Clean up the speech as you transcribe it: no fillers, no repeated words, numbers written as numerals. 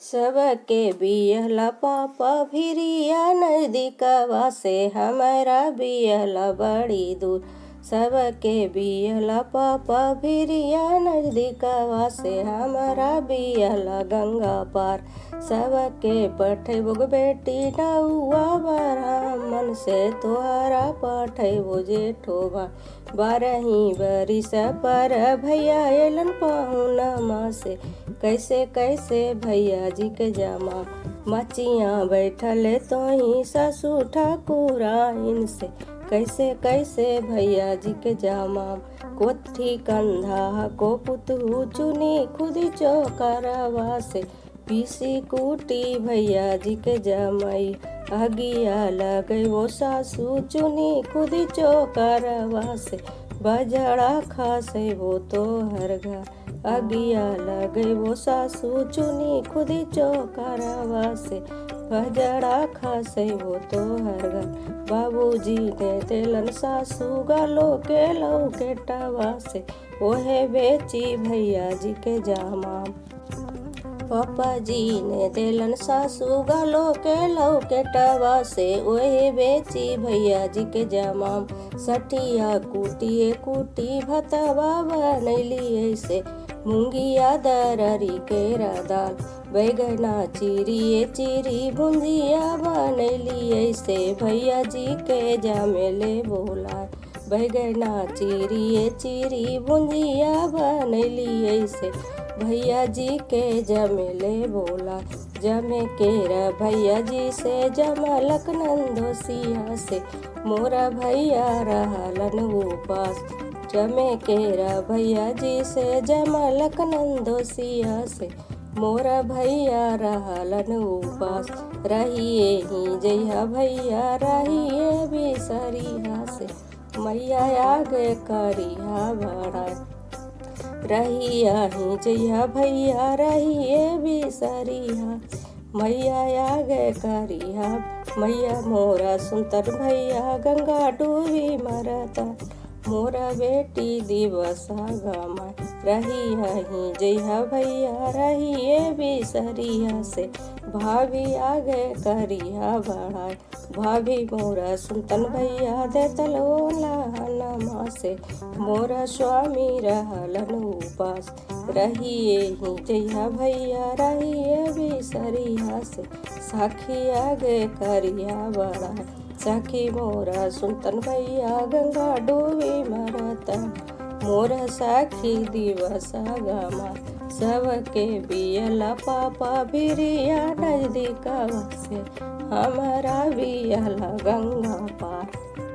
सबके बियहला पापा भिरिया नजदीकवा से हमारा बियहला बड़ी दूर। सबके बियहला पापा भिरिया नजदीकवा से हमारा बियहला गंगा पार। सबके पठेबो बेटी नौआ ब्राह्मण से तोहरा पठेबो जेठोबा। बारही बरिस पर भैया एलन पाहुनमा से कैसे कैसे भैया जी के जामा। मचिया बैठल तोही ससु ठाकुराइन से कैसे कैसे भैया जी के जामा। कोठी कंधा को पुतहु चुनी खुदी चौकरवा से पीसी कूटी भैया जी के जमाई। अगिया लगे वो सासू चुनी खुदी चौकरवा से बजड़ा खासे वो तो हर घर। अगिया लगे वो सासू चुनी खुदी चौकरवा से बजड़ा खासे वो तो हर घर। बाबूजी ने तेलन सासू गालो के लौ के टवा से ओहे बेची भैया जी के जामा। पापा जी ने देलन सासू गालो के लौ के टवा से ओहे बेची भैया जी के जमाम। सठिया कूटिए कूटी भतवा बनैली ऐसे मूंगिया दररी के दाल। बैगना चीरिए चीरी भुंजिया बनैली ऐसे भैया जी के जामेले बोला। बैगना चीरिए चीरी भुंजिया बनैली ऐसे भैया जी के जमेले बोला। जमे केरा भैया जी से जमलक नंदोसिया से मोरा भैया रहलन उपास। जमे केरा भैया जी से जमलक नंदोसिया से मोरा भैया रहलन उपास। रहिए ही जइहा भैया रहिए बिसरिया से मैया आगे करिहा बड़ा। रहिया ही जइहा भैया रहिए बिसरिया मैया आगे करिहा। मैया मोरा सुनतर भैया गंगा डूबी मरता मोरा बेटी दिवसा गमा। रहिया ही जइहा भैया रहिए बिसरिया से भाभी आगे करिहा बढ़ाई। भाभी मोरा सुनतन भैया देतल ओला से मोरा स्वामी रहलन उपास। रहिए ही जइहा भैया रहिए बिसरिया से साखी आगे करिया बड़ा। सखी मोरा सुनतन भैया गंगा डूबी मरता मोरा साखी दिवसा गमा। सबके बियला पापा भिरिया नजदीकवा से हमारा बियला गंगा पार।